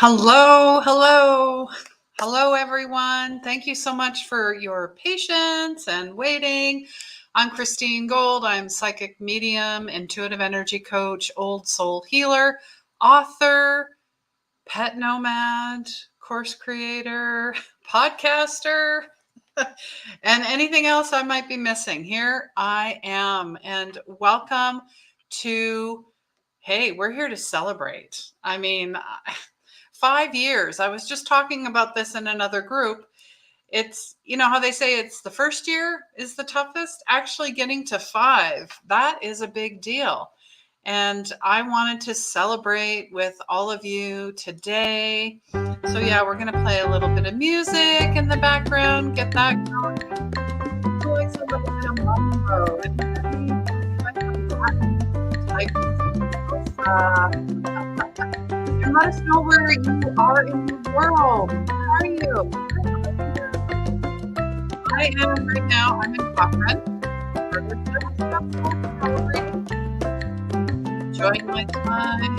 Hello, hello. Hello, everyone. Thank you so much for your patience and waiting. I'm Christine Gold. I'm psychic medium, intuitive energy coach, old soul healer, author, pet nomad, course creator, podcaster, and anything else I might be missing. Here I am, and welcome to Hey, we're here to celebrate. 5 years. I was just talking about this in another group. It's, you know how they say it's the first year is the toughest? Actually, getting to 5, that is a big deal. And I wanted to celebrate with all of you today. So, yeah, we're going to play a little bit of music in the background, get that going. Always a little bit of mambo. And let us know where you are in the world. How are you? I am right now. I'm in Cochrane. Enjoying my time.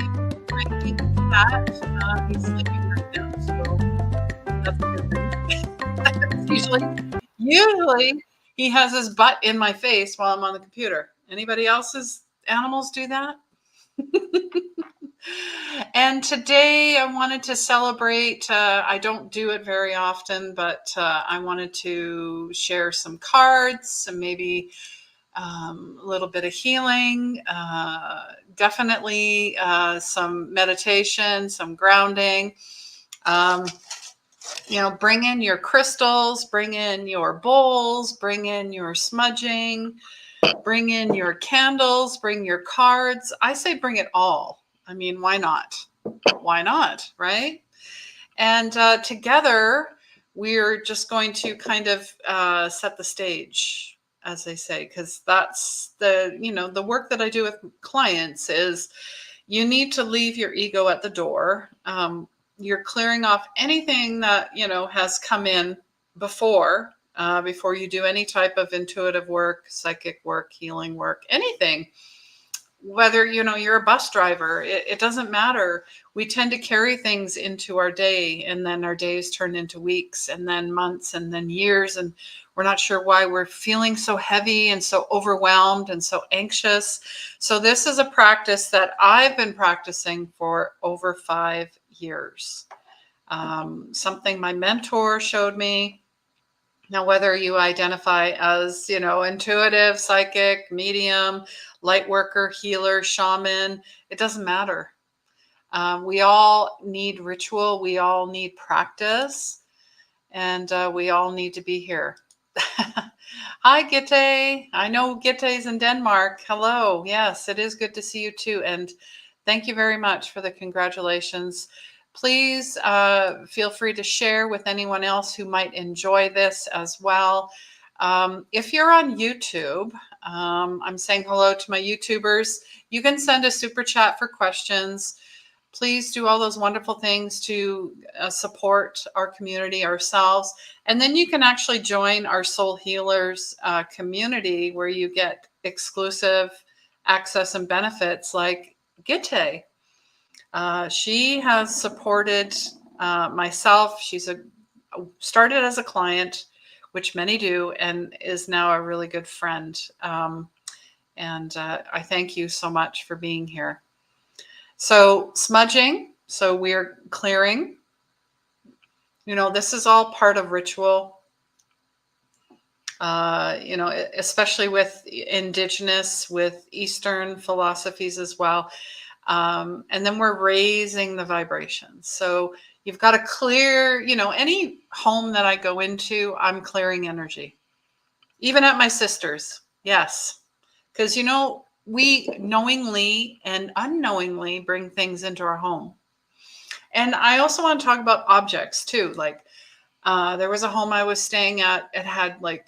My cat. He's sleeping right now, so that's a good thing. Usually he has his butt in my face while I'm on the computer. Anybody else's animals do that? And today I wanted to celebrate. I don't do it very often, but I wanted to share some cards, some maybe a little bit of healing, definitely some meditation, some grounding. Bring in your crystals, bring in your bowls, bring in your smudging, bring in your candles, bring your cards. I say bring it all. I mean, why not? Why not, right? And together, we're just going to kind of set the stage, as they say, because that's the work that I do with clients is you need to leave your ego at the door. You're clearing off anything that, has come in before you do any type of intuitive work, psychic work, healing work, anything. Whether you're a bus driver, it doesn't matter. We tend to carry things into our day, and then our days turn into weeks and then months and then years, and we're not sure why we're feeling so heavy and so overwhelmed and so anxious. So this is a practice that I've been practicing for over 5 years. Something my mentor showed me. Now, whether you identify as, intuitive, psychic, medium, light worker, healer, shaman, it doesn't matter. We all need ritual. We all need practice. And we all need to be here. Hi, Gitte. I know Gitte's in Denmark. Hello. Yes, it is good to see you too. And thank you very much for the congratulations. Please feel free to share with anyone else who might enjoy this as well. If you're on YouTube, I'm saying hello to my YouTubers. You can send a super chat for questions. Please do all those wonderful things to support our community, ourselves. And then you can actually join our Soul Healers community where you get exclusive access and benefits like Gitte. She has supported myself. She's started as a client, which many do, and is now a really good friend. And I thank you so much for being here. So smudging, so we're clearing. This is all part of ritual. Especially with indigenous, with Eastern philosophies as well. And then we're raising the vibrations. So you've got to clear, any home that I go into, I'm clearing energy. Even at my sister's. Yes. Because, we knowingly and unknowingly bring things into our home. And I also want to talk about objects too. Like there was a home I was staying at. It had like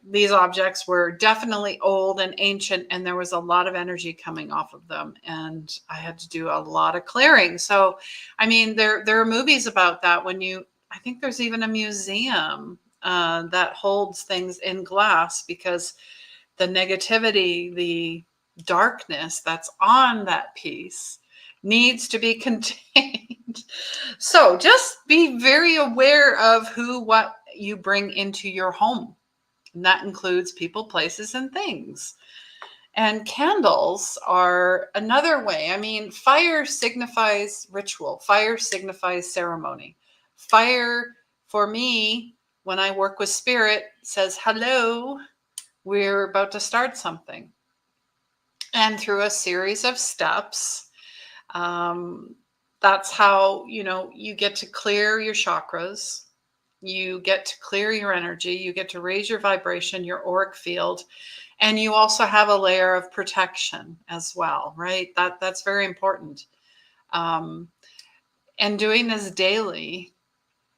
these objects were definitely old and ancient, and there was a lot of energy coming off of them, and I had to do a lot of clearing. So, there are movies about that. I think there's even a museum that holds things in glass because the negativity, the darkness that's on that piece needs to be contained. So just be very aware of what you bring into your home. And that includes people, places, and things. And candles are another way. I mean, fire signifies ritual. Fire signifies ceremony. Fire, for me, when I work with spirit, says, hello, we're about to start something. And through a series of steps, that's how, you get to clear your chakras. You get to clear your energy. You get to raise your vibration, your auric field. And you also have a layer of protection as well, right? That's very important. And doing this daily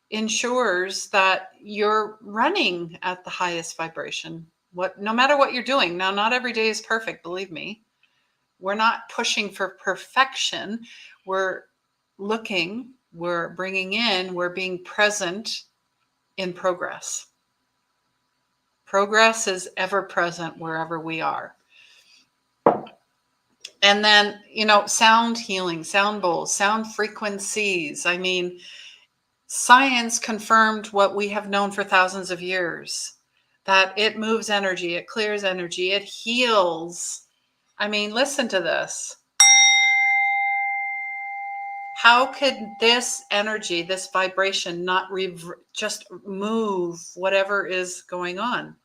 ensures that you're running at the highest vibration. No matter what you're doing. Now, not every day is perfect, believe me. We're not pushing for perfection. We're looking, we're bringing in, we're being present in progress. Progress is ever present wherever we are. And then, sound healing, sound bowls, sound frequencies. I mean, science confirmed what we have known for thousands of years, that it moves energy, it clears energy, it heals. I mean, listen to this. How could this energy, this vibration not just move whatever is going on?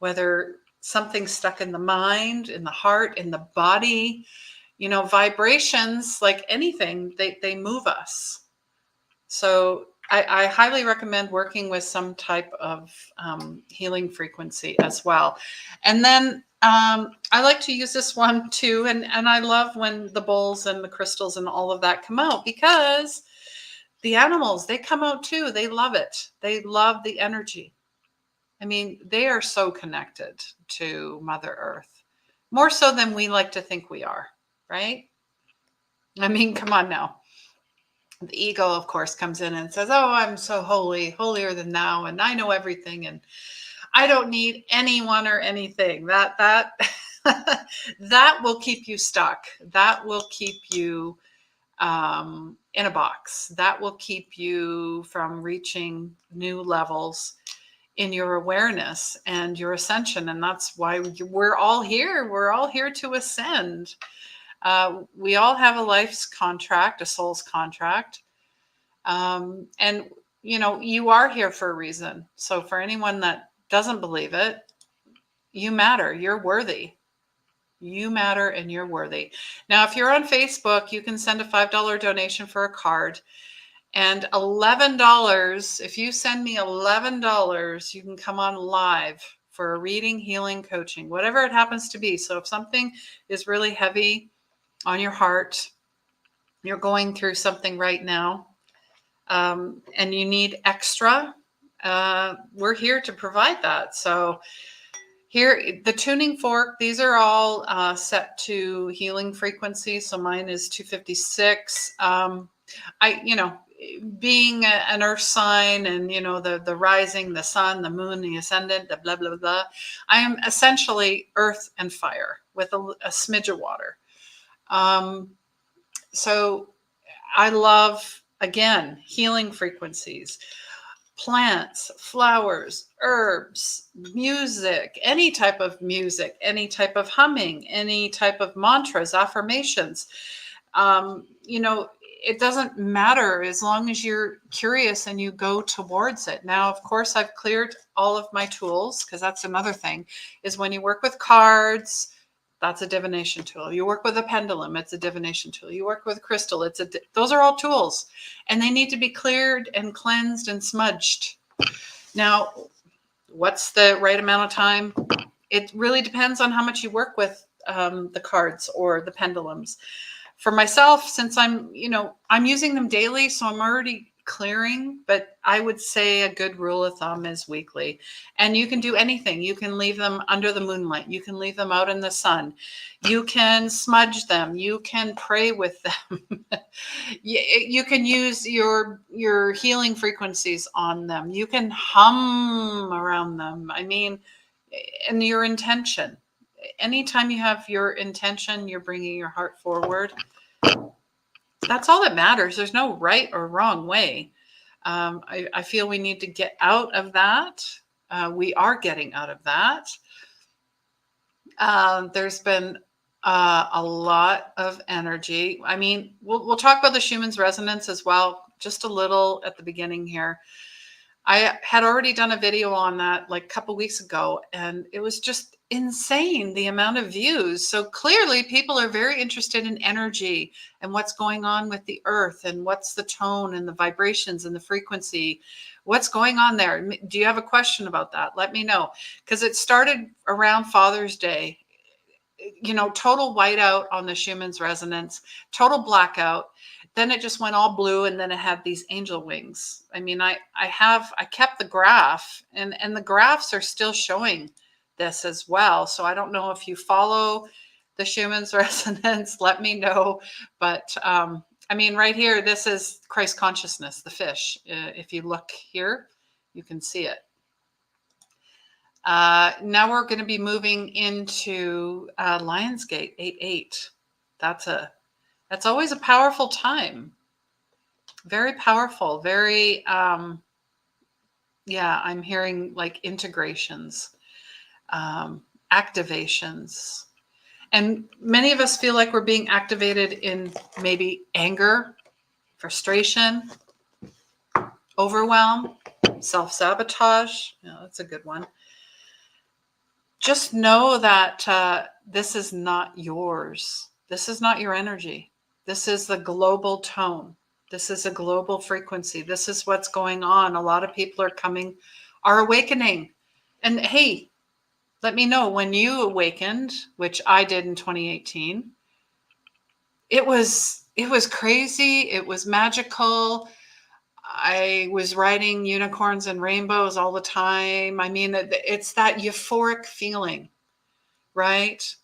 Whether something's stuck in the mind, in the heart, in the body, vibrations, like anything, they move us. So I highly recommend working with some type of healing frequency as well. And then I like to use this one too. And I love when the bowls and the crystals and all of that come out, because the animals, they come out too. They love it. They love the energy. I mean, they are so connected to Mother Earth, more so than we like to think we are, right? I mean, come on now. The ego, of course, comes in and says, oh, I'm so holy, holier than thou, and I know everything, and I don't need anyone or anything. That that will keep you stuck. That will keep you in a box. That will keep you from reaching new levels in your awareness and your ascension. And that's why we're all here. We're all here to ascend. We all have a life's contract, a soul's contract. And, you are here for a reason. So for anyone that doesn't believe it, you matter. You're worthy. You matter and you're worthy. Now, if you're on Facebook, you can send a $5 donation for a card. And $11, if you send me $11, you can come on live for a reading, healing, coaching, whatever it happens to be. So if something is really heavy on your heart, you're going through something right now, and you need extra, we're here to provide that. So here, the tuning fork, these are all set to healing frequencies. So mine is 256. Being an earth sign and, the rising, the sun, the moon, the ascendant, the blah, blah, blah. I am essentially earth and fire with a smidge of water. So I love, again, healing frequencies, plants, flowers, herbs, music, any type of music, any type of humming, any type of mantras, affirmations. It doesn't matter as long as you're curious and you go towards it. Now, of course, I've cleared all of my tools, because that's another thing, is when you work with cards, that's a divination tool. You work with a pendulum, it's a divination tool. You work with crystal, those are all tools, and they need to be cleared and cleansed and smudged. Now, what's the right amount of time? It really depends on how much you work with the cards or the pendulums. For myself, since I'm using them daily, so I'm already clearing, but I would say a good rule of thumb is weekly. And you can do anything. You can leave them under the moonlight. You can leave them out in the sun. You can smudge them. You can pray with them. You can use your healing frequencies on them. You can hum around them. I mean, and your intention. Anytime you have your intention, you're bringing your heart forward. That's all that matters. There's no right or wrong way. I feel we need to get out of that. We are getting out of that. There's been a lot of energy. I mean, we'll talk about the Schumann's resonance as well, just a little at the beginning here. I had already done a video on that like a couple weeks ago, and it was just insane the amount of views. So clearly people are very interested in energy and what's going on with the earth and what's the tone and the vibrations and the frequency. What's going on there? Do you have a question about that? Let me know, because it started around Father's Day. You know, total whiteout on the Schumann's resonance, total blackout. Then it just went all blue, and then it had these angel wings. I mean, I kept the graph, and the graphs are still showing this as well. So I don't know if you follow the Schumann's resonance, let me know. But I mean, right here, this is Christ consciousness, the fish. If you look here, you can see it. Now we're going to be moving into Lionsgate 8-8. That's always a powerful time. Very powerful. Very, yeah, I'm hearing like integrations, activations. And many of us feel like we're being activated in maybe anger, frustration, overwhelm, self-sabotage. Yeah, that's a good one. Just know that this is not yours. This is not your energy. This is the global tone. This is a global frequency. This is what's going on. A lot of people are awakening. And hey, let me know when you awakened, which I did in 2018. It was crazy. It was magical. I was riding unicorns and rainbows all the time. I mean, it's that euphoric feeling, right?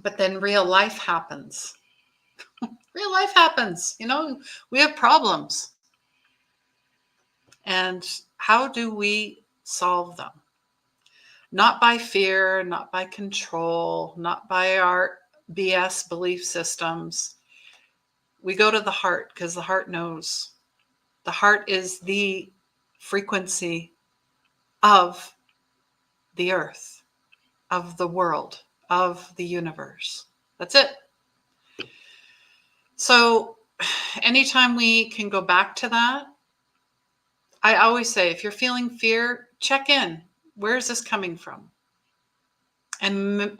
But then real life happens. Real life happens. You know, we have problems. And how do we solve them? Not by fear, not by control, not by our BS belief systems. We go to the heart because the heart knows. The heart is the frequency of the earth, of the world, of the universe. That's it. So anytime we can go back to that, I always say, if you're feeling fear, check in. Where is this coming from? And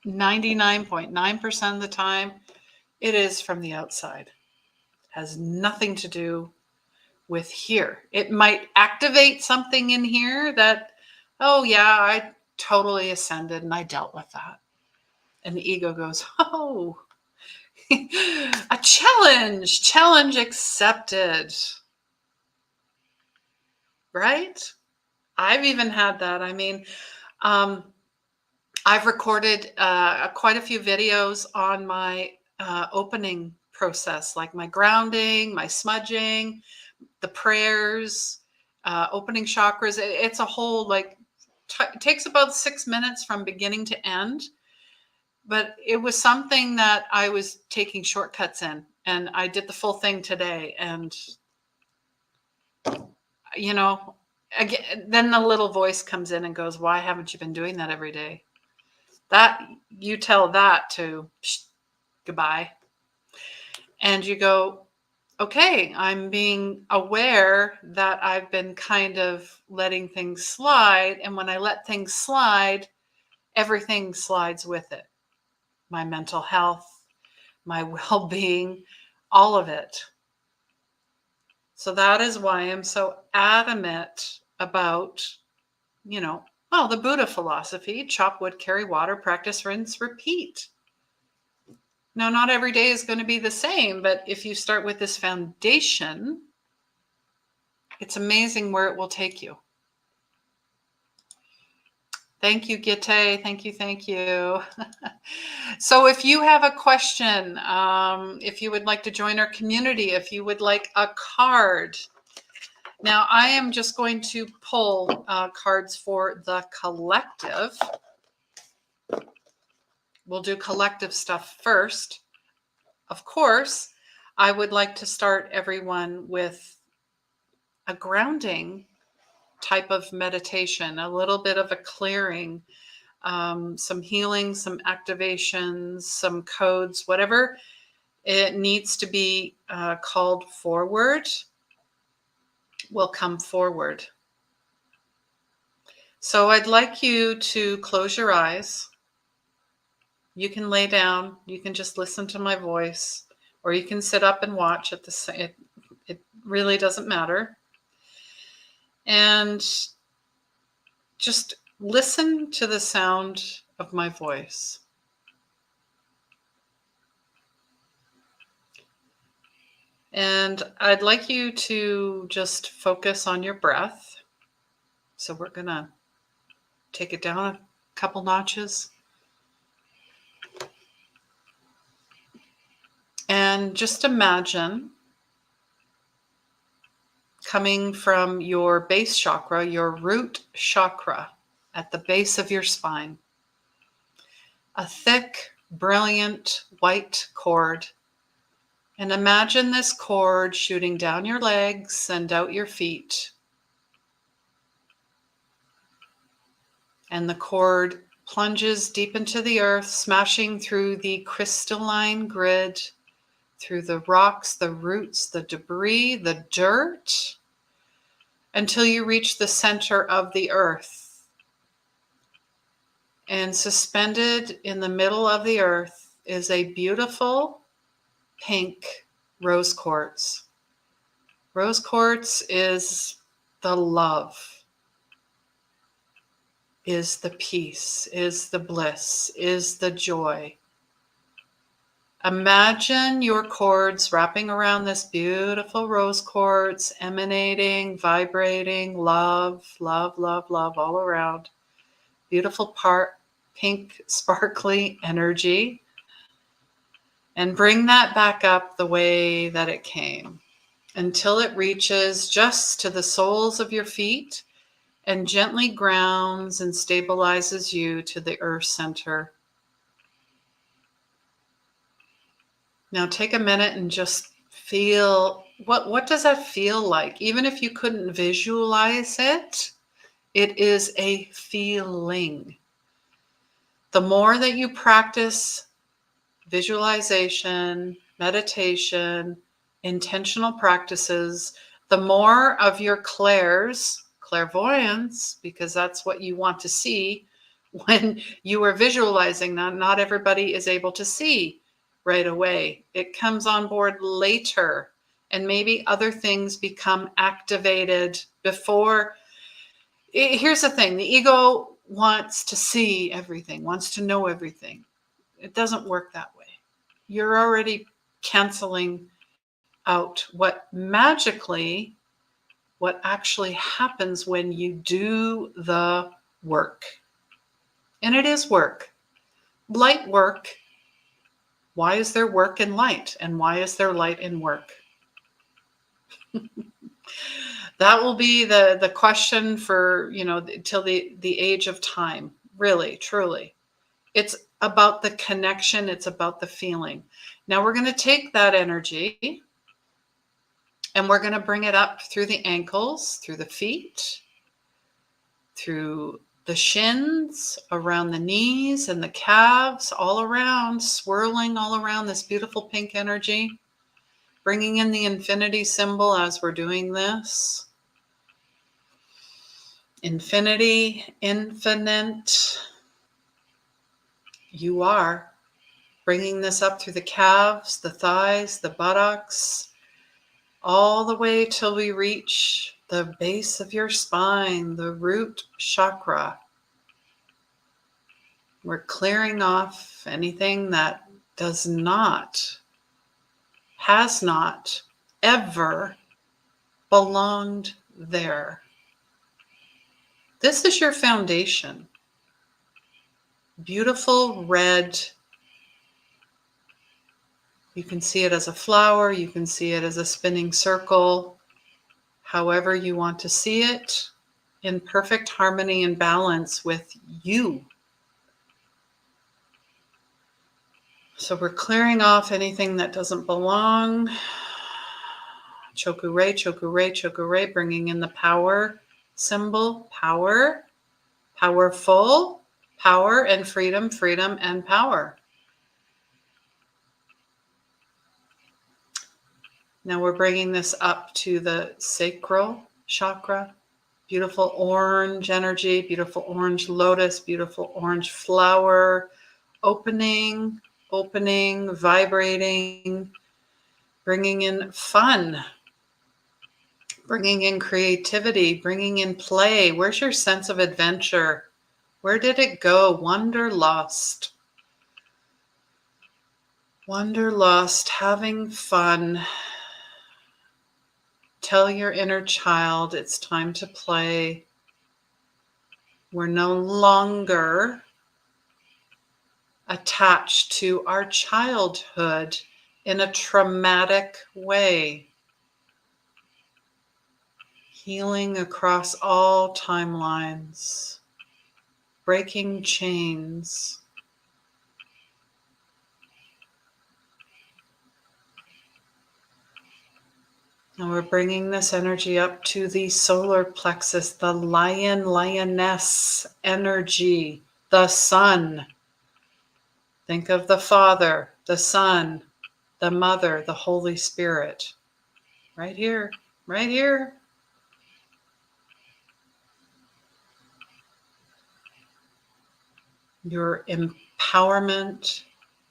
99.9% of the time, it is from the outside. It has nothing to do with here. It might activate something in here that, oh yeah, I totally ascended and I dealt with that. And the ego goes, oh, a challenge accepted. Right? I've even had that. I mean, I've recorded quite a few videos on my opening process, like my grounding, my smudging, the prayers, opening chakras. It's a whole, like, it takes about 6 minutes from beginning to end. But it was something that I was taking shortcuts in, and I did the full thing today. And, you know, again, then the little voice comes in and goes, why haven't you been doing that every day? That, you tell that to goodbye. And you go, okay, I'm being aware that I've been kind of letting things slide. And when I let things slide, everything slides with it. My mental health, my well-being, all of it. So that is why I'm so adamant about, you know, well, the Buddha philosophy: chop wood, carry water, practice, rinse, repeat. Now, not every day is going to be the same, but if you start with this foundation, it's amazing where it will take you. Thank you, Gitte. Thank you. Thank you. So if you have a question, if you would like to join our community, if you would like a card. Now, I am just going to pull cards for the collective. We'll do collective stuff first, of course. I would like to start everyone with a grounding type of meditation, a little bit of a clearing, some healing, some activations, some codes, whatever it needs to be called forward will come forward. So I'd like you to close your eyes. You can lay down, you can just listen to my voice, or you can sit up and watch at the same. It really doesn't matter. And just listen to the sound of my voice. And I'd like you to just focus on your breath. So we're going to take it down a couple notches. And just imagine coming from your base chakra, your root chakra at the base of your spine, a thick, brilliant white cord. And imagine this cord shooting down your legs and out your feet. And the cord plunges deep into the earth, smashing through the crystalline grid, through the rocks, the roots, the debris, the dirt, until you reach the center of the earth. And suspended in the middle of the earth is a beautiful pink rose quartz. Rose quartz is the love, is the peace, is the bliss, is the joy. Imagine your cords wrapping around this beautiful rose quartz, emanating, vibrating, love, love, love, love all around. Beautiful pink, sparkly energy. And bring that back up the way that it came until it reaches just to the soles of your feet and gently grounds and stabilizes you to the earth center. Now take a minute and just feel, what does that feel like? Even if you couldn't visualize it, it is a feeling. The more that you practice visualization, meditation, intentional practices, the more of your clairvoyance, because that's what you want to see when you are visualizing. Not everybody is able to see right away. It comes on board later, and maybe other things become activated before. Here's the thing. The ego wants to see everything, wants to know everything. It doesn't work that way. You're already canceling out what actually happens when you do the work. And it is work. Light work. Why is there work in light? And why is there light in work? That will be the question for, till the age of time. Really, truly. It's about the connection. It's about the feeling. Now we're going to take that energy and we're going to bring it up through the ankles, through the feet, through the shins, around the knees and the calves, all around, swirling all around this beautiful pink energy, bringing in the infinity symbol as we're doing this. Infinity, infinite. You are bringing this up through the calves, the thighs, the buttocks, all the way till we reach the base of your spine, the root chakra. We're clearing off anything that has not ever belonged there. This is your foundation. Beautiful red. You can see it as a flower. You can see it as a spinning circle. However you want to see it, in perfect harmony and balance with you. So we're clearing off anything that doesn't belong. Choku Rei, bringing in the power symbol, power, powerful, power and freedom, freedom and power. Now we're bringing this up to the sacral chakra. Beautiful orange energy, beautiful orange lotus, beautiful orange flower, opening, vibrating, bringing in fun, bringing in creativity, bringing in play. Where's your sense of adventure? Where did it go? Wanderlust. Wanderlust, having fun. Tell your inner child it's time to play. We're no longer attached to our childhood in a traumatic way. Healing across all timelines, breaking chains. And we're bringing this energy up to the solar plexus, the lioness energy, the sun. Think of the Father, the Son, the Mother, the Holy Spirit. Right here, right here. Your empowerment,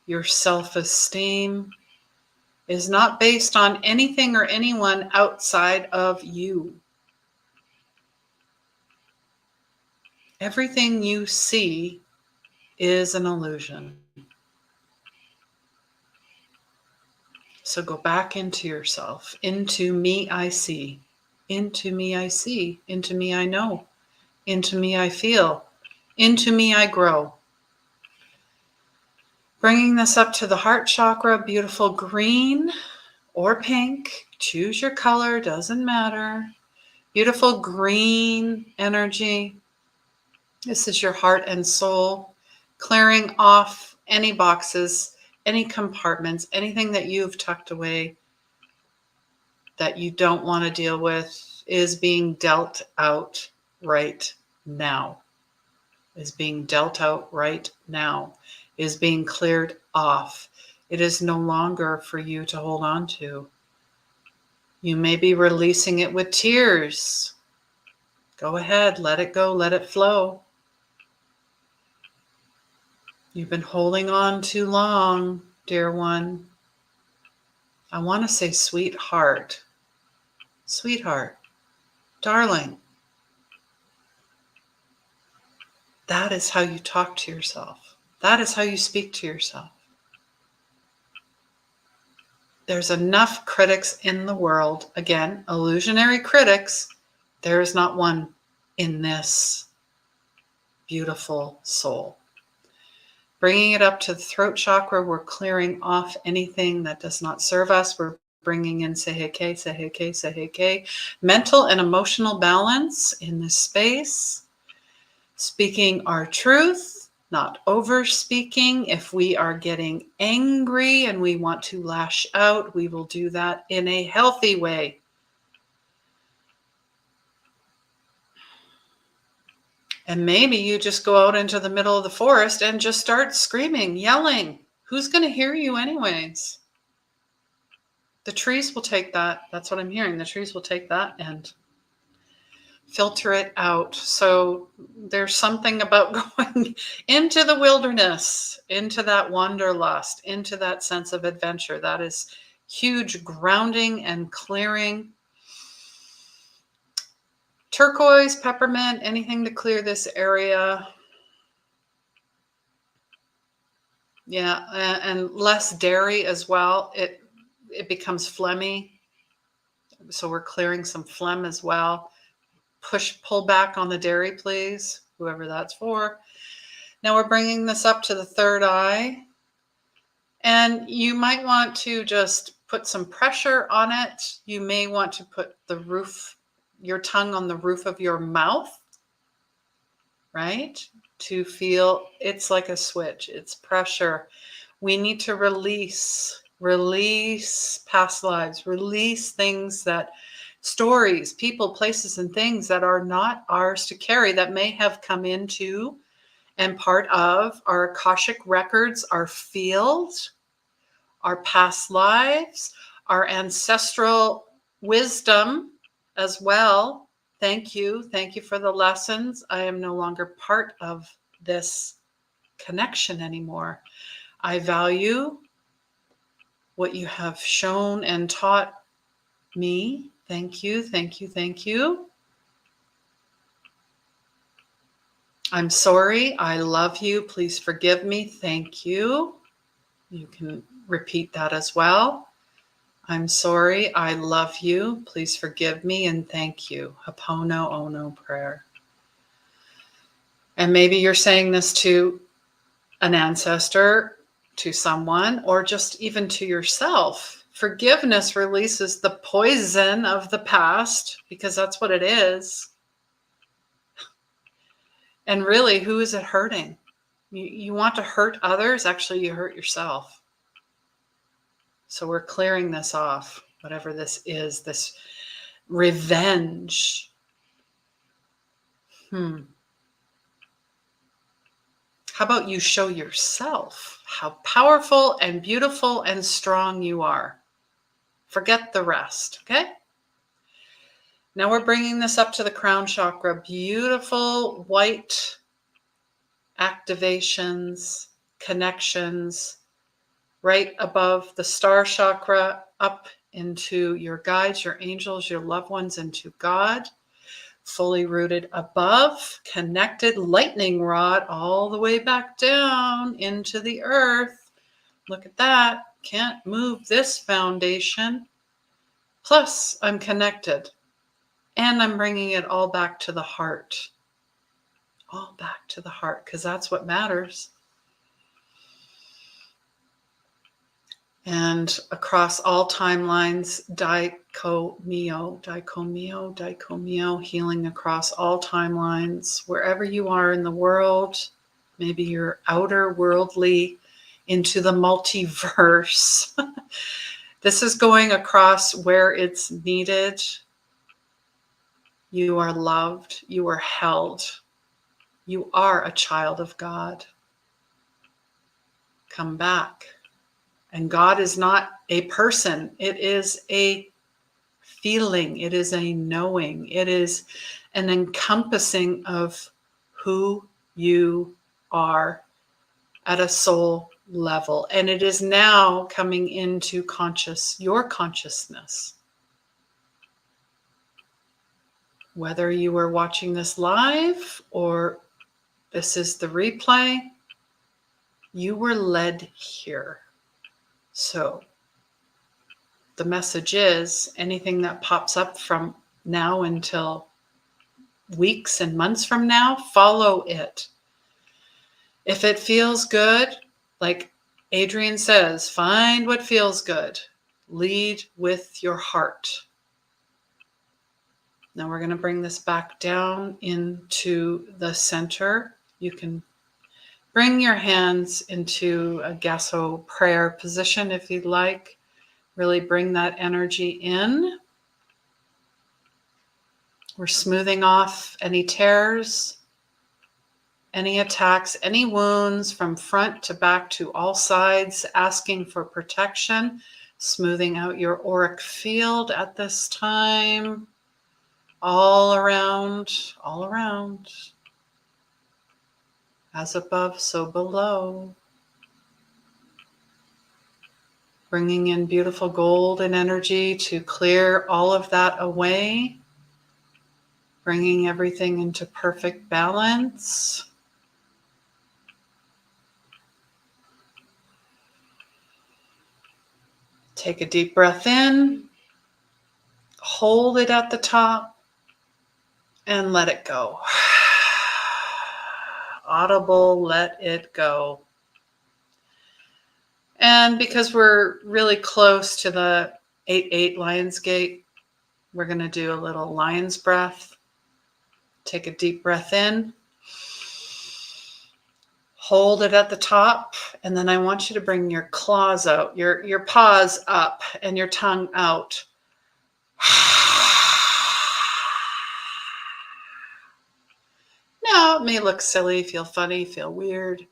your self-esteem is not based on anything or anyone outside of you. Everything you see is an illusion. So go back into yourself. Into me I see. Into me I see. Into me I know. Into me I feel. Into me I grow. Bringing this up to the heart chakra, beautiful green or pink. Choose your color, doesn't matter. Beautiful green energy. This is your heart and soul. Clearing off any boxes, any compartments, anything that you've tucked away that you don't want to deal with is being dealt out right now. Is being dealt out right now. Is being cleared off. It is no longer for you to hold on to. You may be releasing it with tears. Go ahead, let it go, let it flow. You've been holding on too long, dear one. I want to say sweetheart. Sweetheart. Darling. That is how you talk to yourself. That is how you speak to yourself. There's enough critics in the world. Again, illusionary critics. There is not one in this beautiful soul. Bringing it up to the throat chakra, we're clearing off anything that does not serve us. We're bringing in Seheke, mental and emotional balance in this space. Speaking our truth, not over speaking. If we are getting angry and we want to lash out, we will do that in a healthy way. And maybe you just go out into the middle of the forest and just start screaming, yelling. Who's going to hear you anyways? The trees will take that. That's what I'm hearing. The trees will take that and filter it out. So there's something about going into the wilderness, into that wanderlust, into that sense of adventure. That is huge grounding and clearing. Turquoise, peppermint, anything to clear this area. Yeah, and less dairy as well. It becomes phlegmy. So we're clearing some phlegm as well. Pull back on the dairy, please, whoever that's for. Now we're bringing this up to the third eye. And you might want to just put some pressure on it. You may want to put your tongue on the roof of your mouth, right? To feel it's like a switch. It's pressure. We need to release past lives, release things that, stories, people, places, and things that are not ours to carry, that may have come into and part of our Akashic records, our field, our past lives, our ancestral wisdom as well. Thank you. Thank you for the lessons. I am no longer part of this connection anymore. I value what you have shown and taught me. Thank you. Thank you. Thank you. I'm sorry. I love you. Please forgive me. Thank you. You can repeat that as well. I'm sorry. I love you. Please forgive me and thank you. Hapono Ono prayer. And maybe you're saying this to an ancestor, to someone, or just even to yourself. Forgiveness releases the poison of the past, because that's what it is. And really, who is it hurting? You want to hurt others? Actually, you hurt yourself. So we're clearing this off, whatever this is, this revenge. How about you show yourself how powerful and beautiful and strong you are? Forget the rest, okay? Now we're bringing this up to the crown chakra. Beautiful white activations, connections, right above the star chakra, up into your guides, your angels, your loved ones, into God. Fully rooted above, connected lightning rod all the way back down into the earth. Look at that. Can't move this foundation. Plus, I'm connected. And I'm bringing it all back to the heart. All back to the heart, because that's what matters. And across all timelines, dicomio, healing across all timelines, wherever you are in the world. Maybe you're outer worldly into the multiverse. This is going across where it's needed. You are loved. You are held. You are a child of God. Come back. And God is not a person. It is a feeling. It is a knowing. It is an encompassing of who you are at a soul level. And it is now coming into your consciousness. Whether you are watching this live or this is the replay, you were led here. So the message is, anything that pops up from now until weeks and months from now, follow it. If it feels good, like Adrian says, find what feels good. Lead with your heart. Now we're going to bring this back down into the center. You can bring your hands into a Gasso prayer position if you'd like. Really bring that energy in. We're smoothing off any tears, any attacks, any wounds from front to back to all sides, asking for protection, smoothing out your auric field at this time. All around, all around. As above, so below. Bringing in beautiful golden energy to clear all of that away. Bringing everything into perfect balance. Take a deep breath in. Hold it at the top. And let it go. Audible, let it go. And because we're really close to the 8-8 Lion's Gate, we're going to do a little lion's breath. Take a deep breath in. Hold it at the top, and then I want you to bring your claws out, your paws up, and your tongue out. Now, it may look silly, feel funny, feel weird.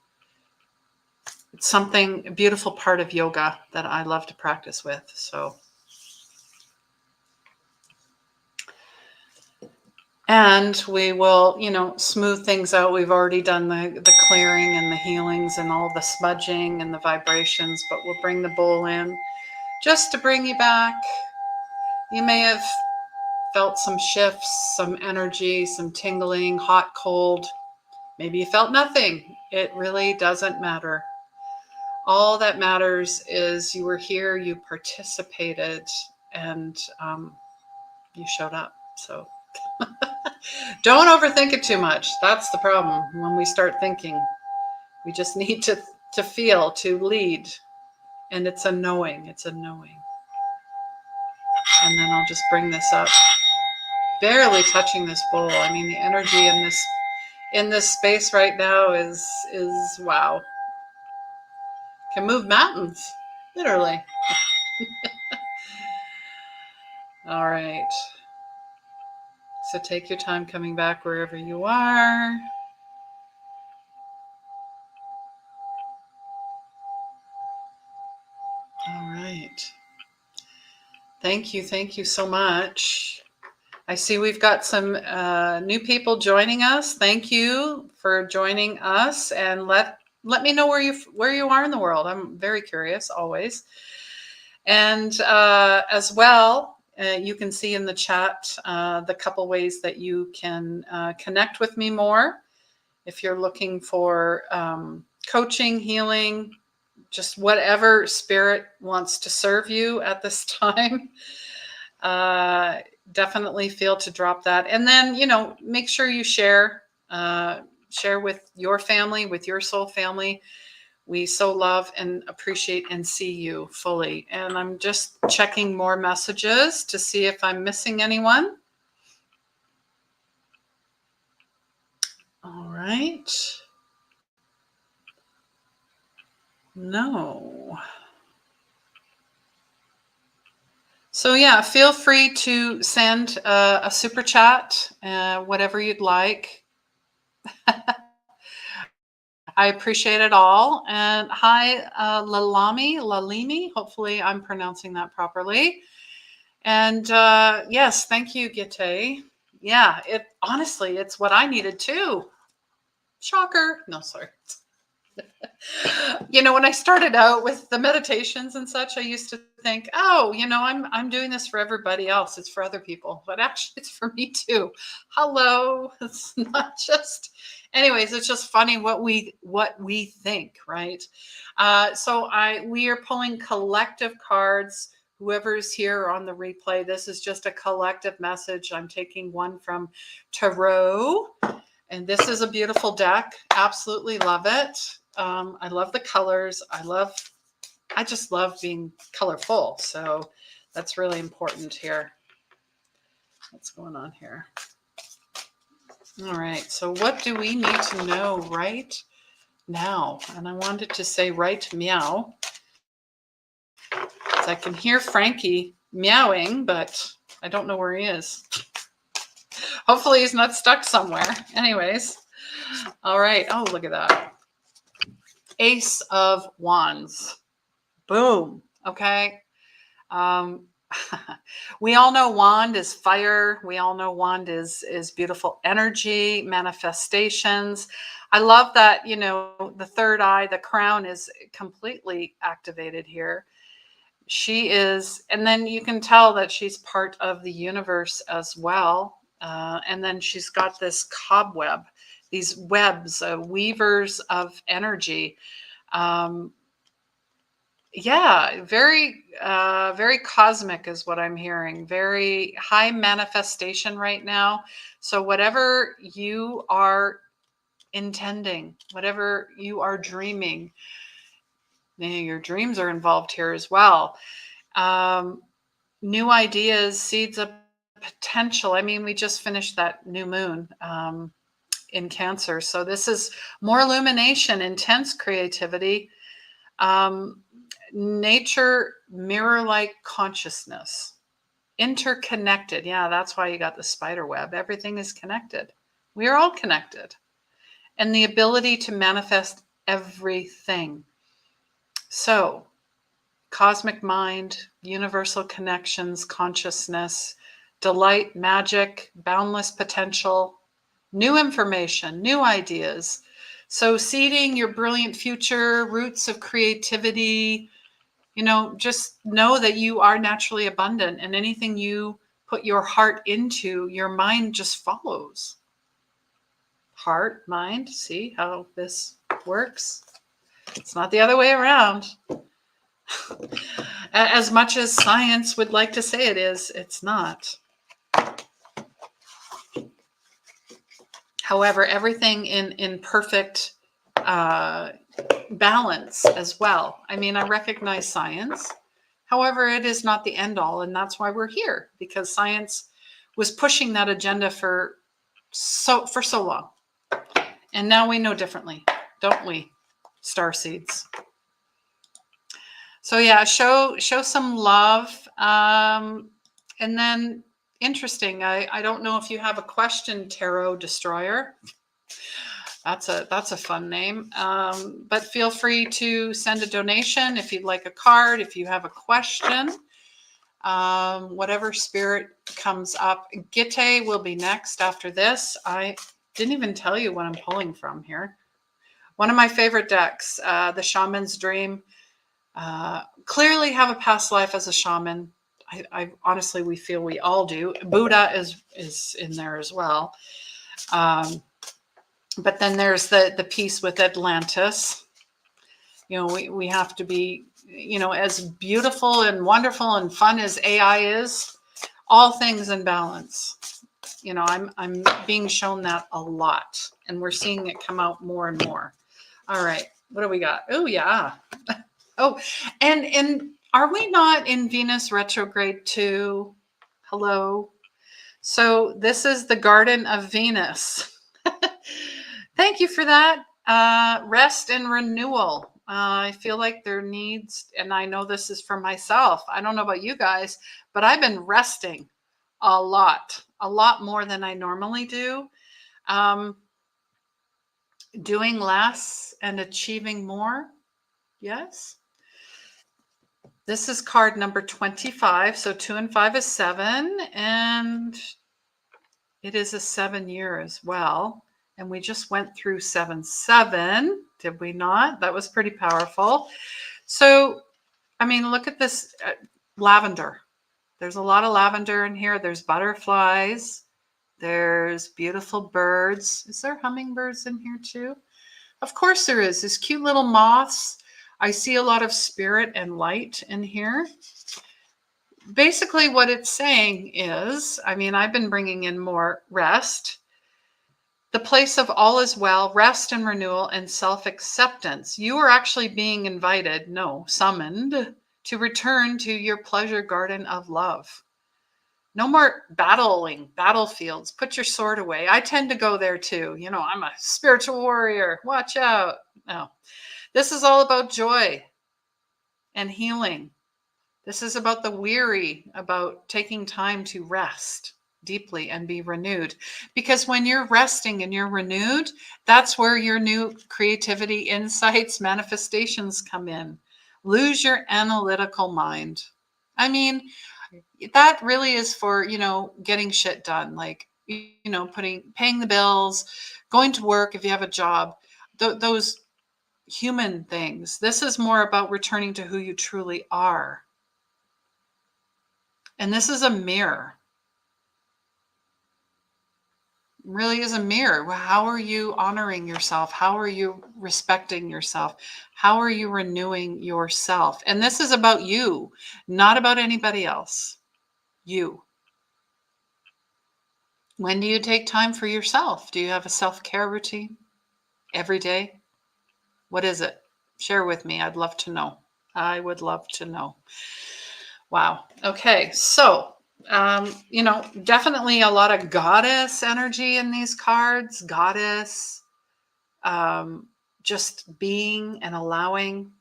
It's something, a beautiful part of yoga that I love to practice with. So, and we will, smooth things out. We've already done the clearing and the healings and all the smudging and the vibrations, but we'll bring the bowl in just to bring you back. You may have felt some shifts, some energy, some tingling, hot, cold. Maybe you felt nothing. It really doesn't matter. All that matters is you were here, you participated, and you showed up. So don't overthink it too much. That's the problem. When we start thinking, we just need to feel, to lead. And it's a knowing. It's a knowing. And then I'll just bring this up. Barely touching this bowl. I mean, the energy in this space right now is wow. Can move mountains, literally. All right. So take your time coming back wherever you are. All right. Thank you so much. I see we've got some new people joining us. Thank you for joining us, and let me know where you are in the world. I'm very curious always. And as well, you can see in the chat the couple ways that you can connect with me more if you're looking for coaching, healing, just whatever spirit wants to serve you at this time. Definitely feel to drop that. And then, make sure you share with your family, with your soul family. We so love and appreciate and see you fully. And I'm just checking more messages to see if I'm missing anyone. All right. No. So yeah, feel free to send a super chat, whatever you'd like. I appreciate it all. And hi, Lalimi. Hopefully I'm pronouncing that properly. And yes, thank you, Gite. Yeah, honestly, it's what I needed too. Shocker. No, sorry. When I started out with the meditations and such, I used to think, oh, I'm doing this for everybody else. It's for other people, but actually it's for me too. Hello. It's not just, anyways, it's just funny what we think, right? So we are pulling collective cards. Whoever's here on the replay, this is just a collective message. I'm taking one from Tarot, and this is a beautiful deck. Absolutely love it. I love the colors. I just love being colorful. So that's really important here. What's going on here? All right. So what do we need to know right now? And I wanted to say right meow. I can hear Frankie meowing, but I don't know where he is. Hopefully he's not stuck somewhere. Anyways. All right. Oh, look at that. Ace of Wands. Boom. Okay. We all know wand is fire. We all know wand is beautiful energy, manifestations. I love that, the third eye, the crown is completely activated here. She is, and then you can tell that she's part of the universe as well. And then she's got this cobweb, these webs, weavers of energy. Yeah, very, very cosmic is what I'm hearing. Very high manifestation right now. So whatever you are intending, whatever you are dreaming, your dreams are involved here as well. New ideas, seeds of potential. I mean, we just finished that new moon. in Cancer. So this is more illumination, intense creativity, nature, mirror-like consciousness, interconnected. Yeah, that's why you got the spider web. Everything is connected. We are all connected. And the ability to manifest everything. So, cosmic mind, universal connections, consciousness, delight, magic, boundless potential, new information, new ideas. So seeding your brilliant future, roots of creativity, just know that you are naturally abundant, and anything you put your heart into, your mind just follows. Heart, mind, see how this works? It's not the other way around. As much as science would like to say it is, it's not. However, everything in perfect balance as well. I mean, I recognize science. However, it is not the end all, and that's why we're here, because science was pushing that agenda for so long. And now we know differently, don't we, starseeds? So yeah, show some love. And then interesting, I don't know if you have a question, Tarot Destroyer. That's a fun name. But feel free to send a donation if you'd like a card, if you have a question, whatever spirit comes up. Gitte will be next after this. I didn't even tell you what I'm pulling from here. One of my favorite decks, the Shaman's Dream. Clearly have a past life as a shaman. I honestly, we feel we all do. Buddha is in there as well. But then there's the piece with Atlantis. We have to be, as beautiful and wonderful and fun as AI is, all things in balance. I'm being shown that a lot, and we're seeing it come out more and more. All right, what do we got? Oh yeah. Oh, and are we not in Venus retrograde too? Hello. So this is the Garden of Venus. Thank you for that. Rest and renewal. I feel like there needs, and I know this is for myself. I don't know about you guys, but I've been resting a lot more than I normally do. Doing less and achieving more. Yes. This is card number 25. So 2 and 5 is 7, and it is a 7-year as well. And we just went through 7-7, did we not? That was pretty powerful. So, I mean, look at this lavender. There's a lot of lavender in here. There's butterflies. There's beautiful birds. Is there hummingbirds in here too? Of course there is. There's cute little moths. I see a lot of spirit and light in here. Basically what it's saying is, I mean, I've been bringing in more rest. The place of all is well, rest and renewal and self-acceptance. You are actually being invited, summoned, to return to your pleasure garden of love. No more battlefields. Put your sword away. I tend to go there too. I'm a spiritual warrior. Watch out. No. This is all about joy and healing. This is about the weary, about taking time to rest deeply and be renewed. Because when you're resting and you're renewed, that's where your new creativity, insights, manifestations come in. Lose your analytical mind. I mean, that really is for, getting shit done. Like, paying the bills, going to work if you have a job, those human things. This is more about returning to who you truly are. And this is a mirror. It really is a mirror. How are you honoring yourself? How are you respecting yourself? How are you renewing yourself? And this is about you, not about anybody else. You. When do you take time for yourself? Do you have a self-care routine every day? What is it? Share with me. I'd love to know. I would love to know. Wow. Okay. So Definitely a lot of goddess energy in these cards. Goddess, just being and allowing.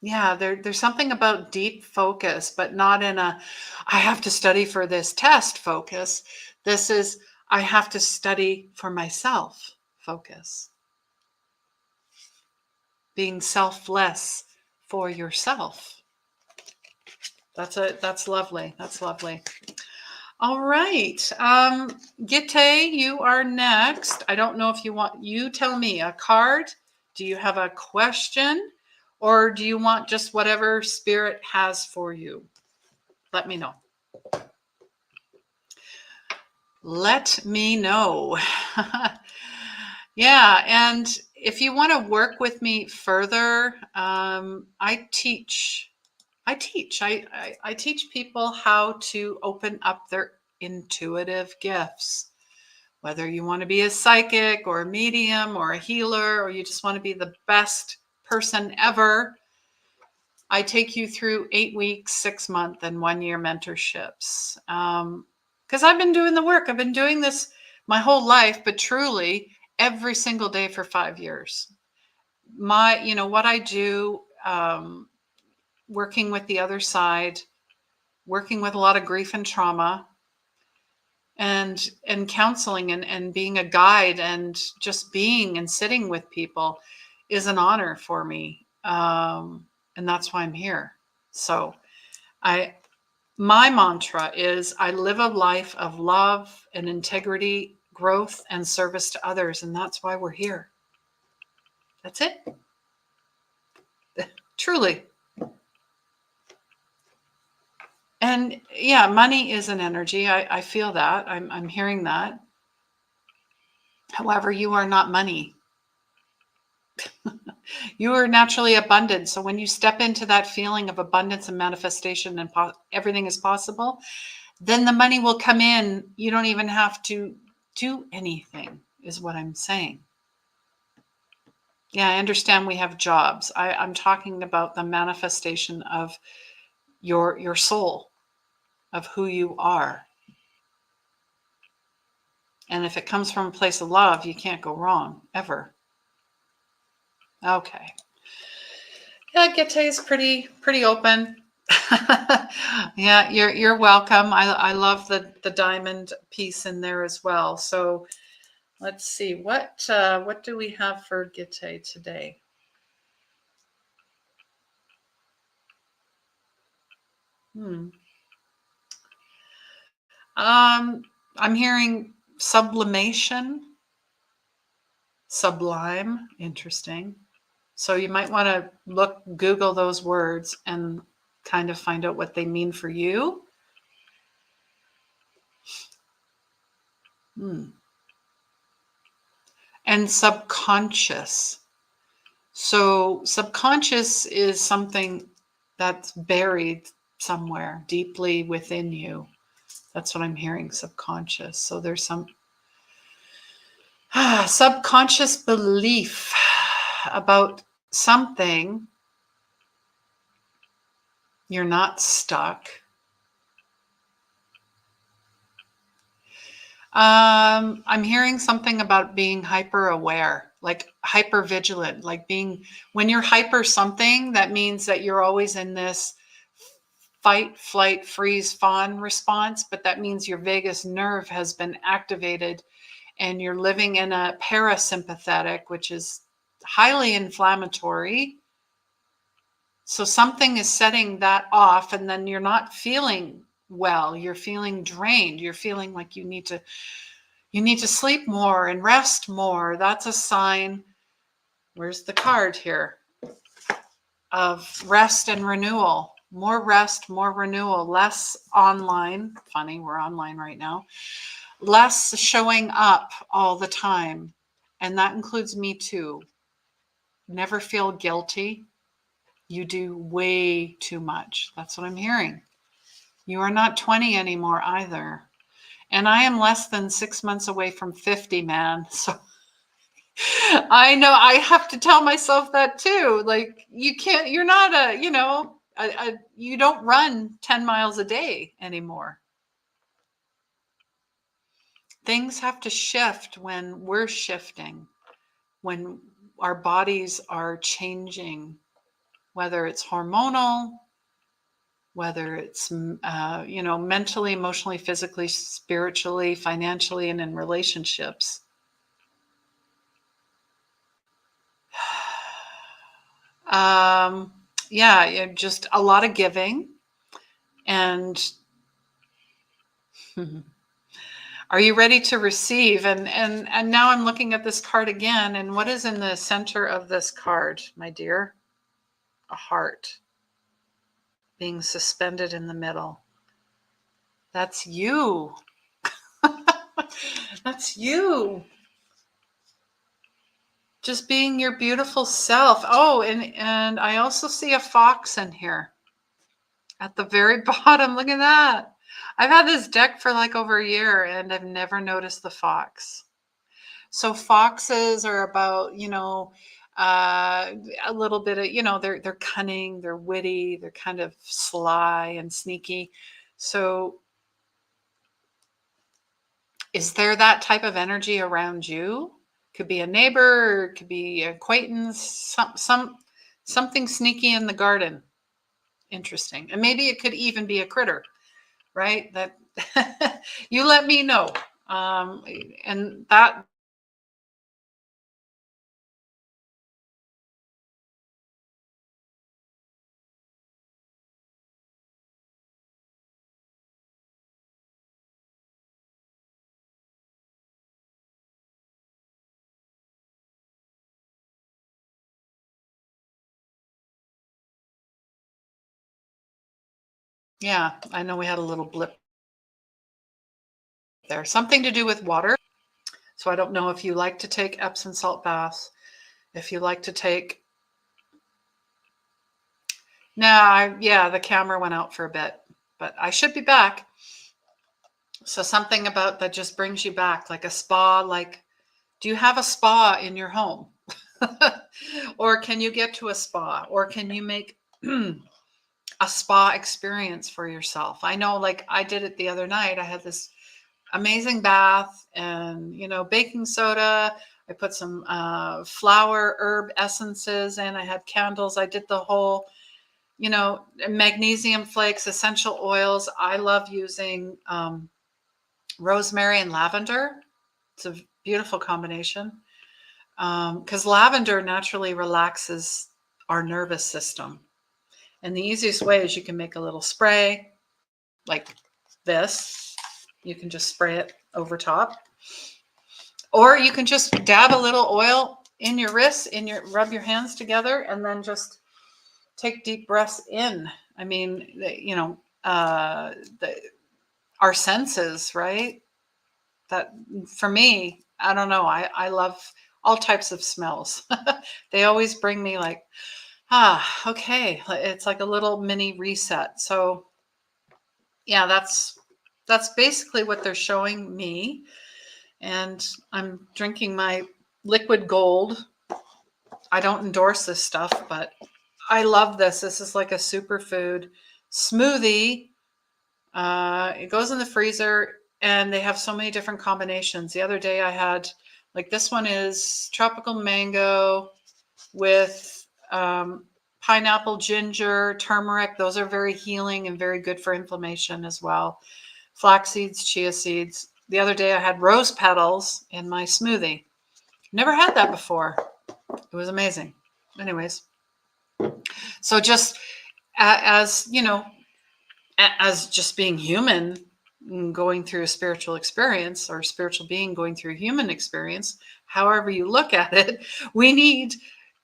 Yeah, there's something about deep focus, but not in a, I have to study for this test focus. This is, I have to study for myself focus. Being selfless for yourself. That's lovely. That's lovely. All right. Gitte, you are next. I don't know if you tell me a card. Do you have a question? Or do you want just whatever spirit has for you? Let me know. Let me know. Yeah, and if you want to work with me further, I teach. I teach people how to open up their intuitive gifts. Whether you want to be a psychic or a medium or a healer, or you just want to be the best person ever, I take you through 8 weeks, 6-month, and 1-year mentorships. Because I've been doing the work. I've been doing this my whole life, but truly every single day for 5 years. What I do, working with the other side, working with a lot of grief and trauma, and counseling and being a guide and just being and sitting with people is an honor for me. And that's why I'm here. So my mantra is I live a life of love and integrity, growth and service to others. And that's why we're here. That's it. Truly. And yeah, money is an energy. I feel that. I'm hearing that. However, you are not money. You are naturally abundant. So when you step into that feeling of abundance and manifestation and everything is possible, then the money will come in. You don't even have to do anything, is what I'm saying. Yeah, I understand we have jobs. I'm talking about the manifestation of your soul, of who you are. And if it comes from a place of love, you can't go wrong, ever. Okay. Yeah, Gitte is pretty open. Yeah, you're welcome. I love the diamond piece in there as well. So let's see, what do we have for Gitte today? I'm hearing sublimation, sublime, interesting. So you might want to Google those words and kind of find out what they mean for you. And subconscious. So subconscious is something that's buried somewhere deeply within you. That's what I'm hearing, subconscious. So there's some subconscious belief about something. You're not stuck. I'm hearing something about being hyper aware, like hyper vigilant, like when you're hyper something, that means that you're always in this fight, flight, freeze, fawn response, but that means your vagus nerve has been activated and you're living in a parasympathetic, which is highly inflammatory. So something is setting that off, and then you're not feeling well. You're feeling drained. You're feeling like you need to sleep more and rest more. That's a sign. Where's the card here? Of rest and renewal. More rest, more renewal, less online. Funny, we're online right now. Less showing up all the time. And that includes me too. Never feel guilty. You do way too much. That's what I'm hearing. You are not 20 anymore either. And I am less than 6 months away from 50, man. So I know I have to tell myself that too. Like, you're not You don't run 10 miles a day anymore. Things have to shift when we're shifting, when our bodies are changing, whether it's hormonal, whether it's mentally, emotionally, physically, spiritually, financially, and in relationships. Just a lot of giving. And are you ready to receive? And now I'm looking at this card again. And what is in the center of this card, my dear? A heart being suspended in the middle. That's you. That's you. Just being your beautiful self. Oh, and I also see a fox in here at the very bottom. Look at that. I've had this deck for like over a year and I've never noticed the fox. So foxes are about, a little bit of, they're cunning, they're witty, they're kind of sly and sneaky. So is there that type of energy around you? Could be a neighbor, could be an acquaintance, something sneaky in the garden. Interesting. And maybe it could even be a critter, right? That you let me know. And that yeah, I know we had a little blip there. Something to do with water. So I don't know if you like to take Epsom salt baths, if you like to take. No, yeah, the camera went out for a bit, but I should be back. So something about that just brings you back, like a spa. Like, do you have a spa in your home? Or can you get to a spa? Or can you make a spa experience for yourself? I know, like I did it the other night. I had this amazing bath and, baking soda. I put some flower herb essences in. I had candles. I did the whole, magnesium flakes, essential oils. I love using rosemary and lavender. It's a beautiful combination because lavender naturally relaxes our nervous system. And the easiest way is you can make a little spray like this. You can just spray it over top. Or you can just dab a little oil in your wrists, rub your hands together, and then just take deep breaths in. I mean, our senses, right? That for me, I don't know. I love all types of smells. They always bring me like, okay. It's like a little mini reset. So yeah, that's basically what they're showing me. And I'm drinking my liquid gold. I don't endorse this stuff, but I love this. This is like a superfood smoothie. It goes in the freezer and they have so many different combinations. The other day I had, like, this one is tropical mango with pineapple, ginger, turmeric. Those are very healing and very good for inflammation as well. Flax seeds, chia seeds. The other day I had rose petals in my smoothie. Never had that before. It was amazing. Anyways, so just as as just being human, going through a spiritual experience, or spiritual being going through a human experience, however you look at it, we need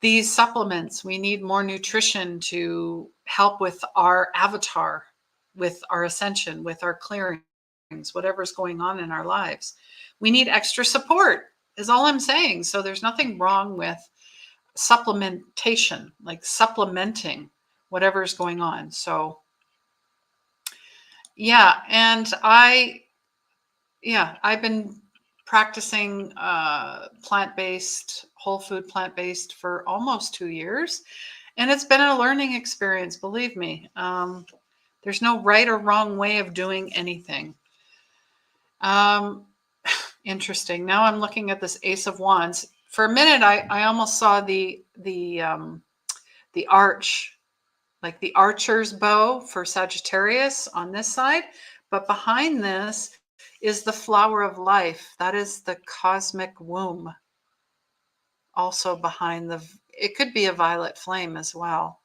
these supplements. We need more nutrition to help with our avatar, with our ascension, with our clearings, whatever's going on in our lives. We need extra support, is all I'm saying. So there's nothing wrong with supplementation, like supplementing whatever's going on. So yeah, and I've been practicing plant-based, whole food plant-based for almost 2 years. And it's been a learning experience, believe me. There's no right or wrong way of doing anything. Interesting. Now I'm looking at this Ace of Wands. For a minute, I almost saw the arch, like the archer's bow for Sagittarius on this side. But behind this is the flower of life. That is the cosmic womb. Also behind it could be a violet flame as well.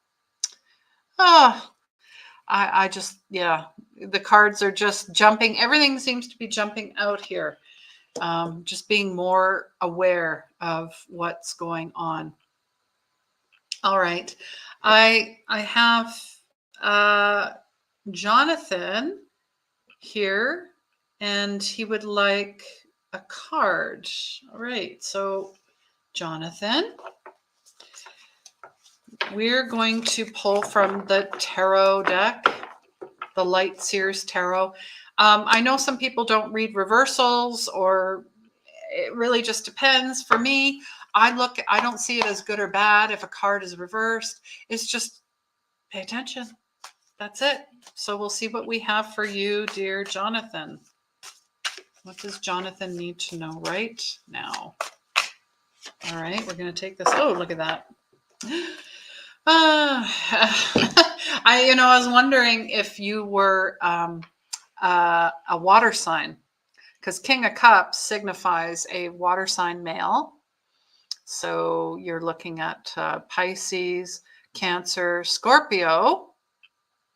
Oh, I just, yeah, the cards are just jumping. Everything seems to be jumping out here. Just being more aware of what's going on. All right. I have Jonathan here, and he would like a card. All right. So, Jonathan, we're going to pull from the tarot deck, the Light Seers Tarot. I know some people don't read reversals, or it really just depends. For me, I don't see it as good or bad if a card is reversed. It's just pay attention. That's it. So we'll see what we have for you, dear Jonathan. What does Jonathan need to know right now? All right, we're going to take this. Oh, look at that. I was wondering if you were a water sign, because King of Cups signifies a water sign male. So you're looking at Pisces, Cancer, Scorpio.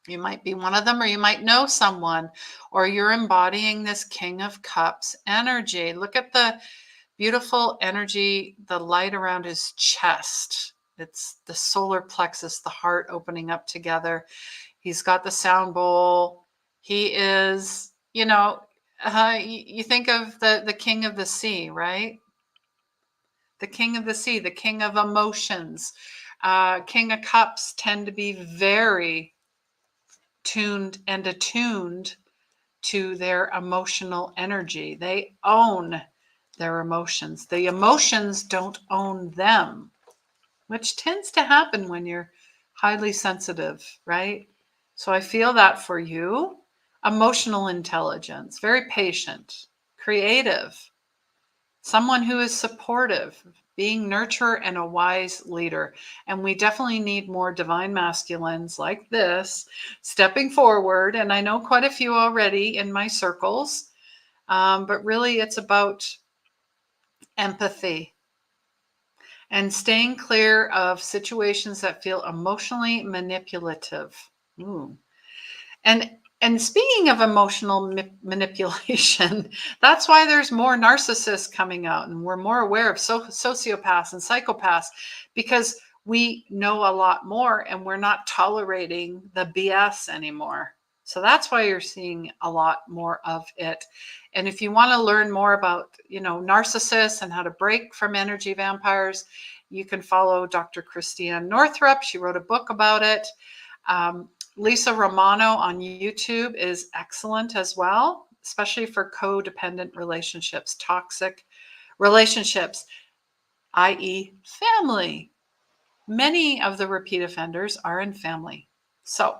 You might be one of them, or you might know someone, or you're embodying this King of Cups energy. Look at the beautiful energy, the light around his chest. It's the solar plexus, the heart opening up together. He's got the sound bowl. He is, you think of the king of the sea, right? The king of the sea, the king of emotions. King of Cups tend to be very tuned and attuned to their emotional energy. They own their emotions. The emotions don't own them, which tends to happen when you're highly sensitive, right? So I feel that for you. Emotional intelligence, very patient, creative, someone who is supportive, being nurturer and a wise leader. And we definitely need more divine masculines like this stepping forward. And I know quite a few already in my circles, but really it's about empathy and staying clear of situations that feel emotionally manipulative. Ooh. And speaking of emotional manipulation, that's why there's more narcissists coming out, and we're more aware of sociopaths and psychopaths, because we know a lot more and we're not tolerating the BS anymore. So that's why you're seeing a lot more of it. And if you want to learn more about, narcissists and how to break from energy vampires, you can follow Dr. Christiane Northrup. She wrote a book about it. Lisa Romano on YouTube is excellent as well, especially for codependent relationships, toxic relationships, i.e. family. Many of the repeat offenders are in family. So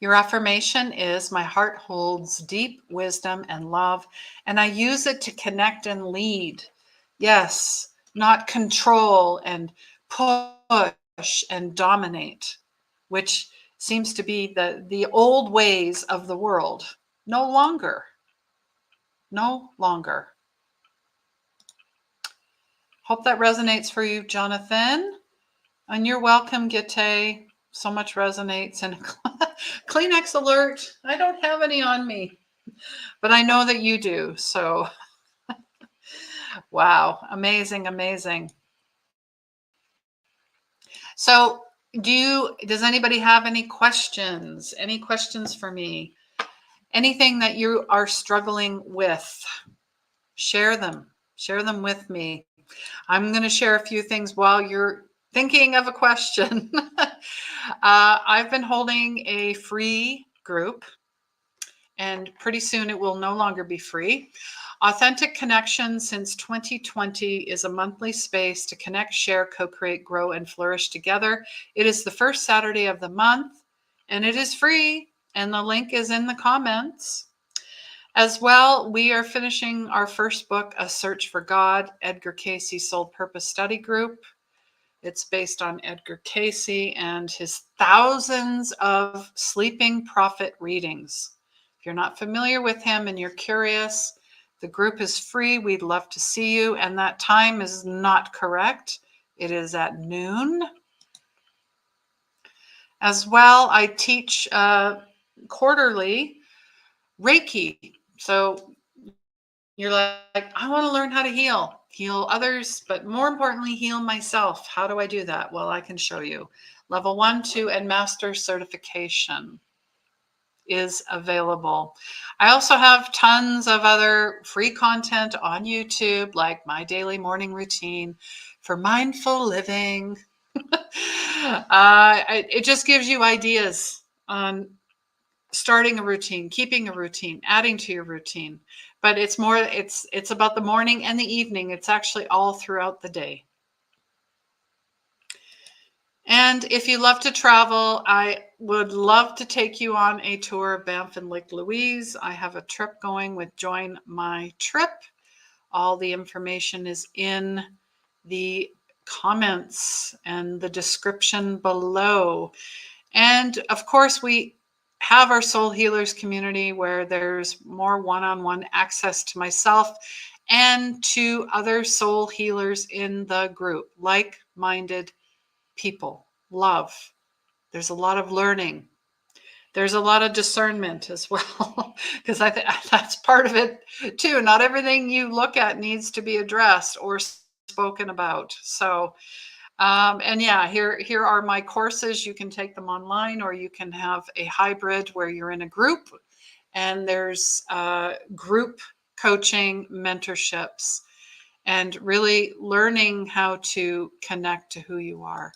your affirmation is, my heart holds deep wisdom and love, and I use it to connect and lead. Yes, not control and push and dominate, which seems to be the old ways of the world. No longer. Hope that resonates for you, Jonathan. And you're welcome, Gitte. So much resonates. And Kleenex alert. I don't have any on me, but I know that you do. So, wow. Amazing. So, does anybody have any questions? Any questions for me? Anything that you are struggling with, share them with me. I'm going to share a few things while you're thinking of a question. I've been holding a free group, and pretty soon it will no longer be free. Authentic Connection since 2020 is a monthly space to connect, share, co-create, grow, and flourish together. It is the first Saturday of the month, and it is free, and the link is in the comments. As well, we are finishing our first book, A Search for God, Edgar Cayce's Soul Purpose Study Group. It's based on Edgar Cayce and his thousands of sleeping prophet readings. If you're not familiar with him and you're curious, the group is free. We'd love to see you. And that time is not correct. It is at noon. As well, I teach quarterly Reiki. So you're like, I want to learn how to heal others, but more importantly, heal myself. How do I do that? Well, I can show you. Level 1, 2, and master certification is available. I also have tons of other free content on YouTube, like my daily morning routine for mindful living. It just gives you ideas on starting a routine, keeping a routine, adding to your routine. But it's about the morning and the evening. It's actually all throughout the day. And if you love to travel, I would love to take you on a tour of Banff and Lake Louise. I have a trip going with Join My Trip. All the information is in the comments and the description below. And of course, we have our Soul Healers community where there's more one-on-one access to myself and to other soul healers in the group, like-minded people. Love. There's a lot of learning. There's a lot of discernment as well, because I think that's part of it too. Not everything you look at needs to be addressed or spoken about. So, and yeah, here are my courses. You can take them online, or you can have a hybrid where you're in a group, and there's group coaching, mentorships, and really learning how to connect to who you are.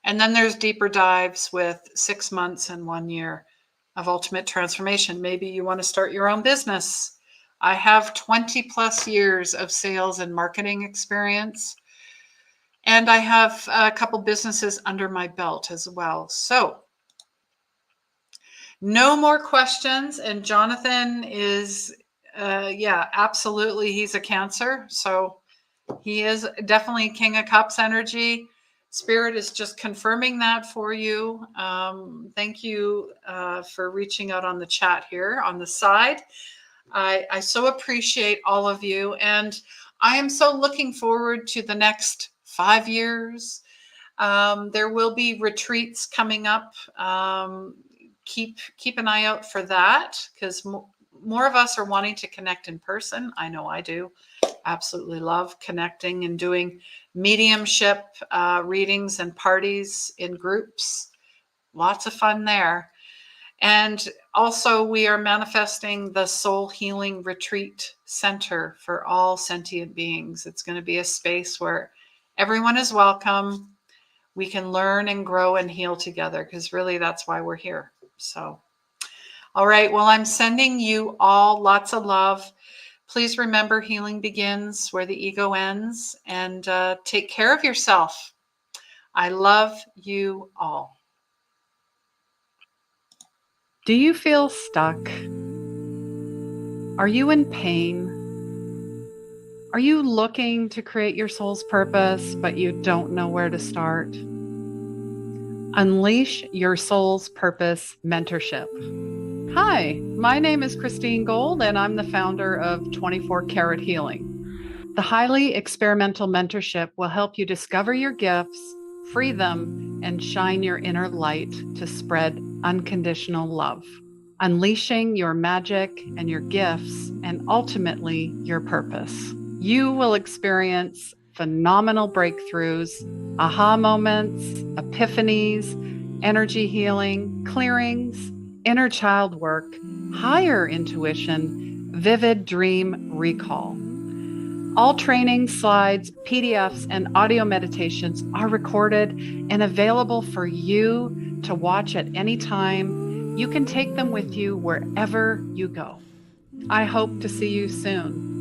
And then there's deeper dives with 6 months and 1 year of ultimate transformation. Maybe you want to start your own business. I have 20 plus years of sales and marketing experience. And I have a couple businesses under my belt as well. So no more questions. And Jonathan is, yeah, absolutely. He's a Cancer. So he is definitely King of Cups energy. Spirit is just confirming that for you. Thank you for reaching out on the chat here on the side. I so appreciate all of you. And I am so looking forward to the next 5 years. There will be retreats coming up. Keep an eye out for that, because more of us are wanting to connect in person. I know I do. Absolutely love connecting and doing mediumship readings and parties in groups. Lots of fun there. And also we are manifesting the Soul Healing Retreat Center for all sentient beings. It's going to be a space where everyone is welcome. We can learn and grow and heal together, because really that's why we're here. So, all right. Well, I'm sending you all lots of love. Please remember, healing begins where the ego ends, and take care of yourself. I love you all. Do you feel stuck? Are you in pain? Are you looking to create your soul's purpose, but you don't know where to start? Unleash Your Soul's Purpose Mentorship. Hi, my name is Christine Gold, and I'm the founder of 24 Karat Healing. The highly experimental mentorship will help you discover your gifts, free them, and shine your inner light to spread unconditional love, unleashing your magic and your gifts, and ultimately your purpose. You will experience phenomenal breakthroughs, aha moments, epiphanies, energy healing, clearings, inner child work, higher intuition, vivid dream recall. All training slides, PDFs, and audio meditations are recorded and available for you to watch at any time You can take them with you wherever you go. I hope to see you soon.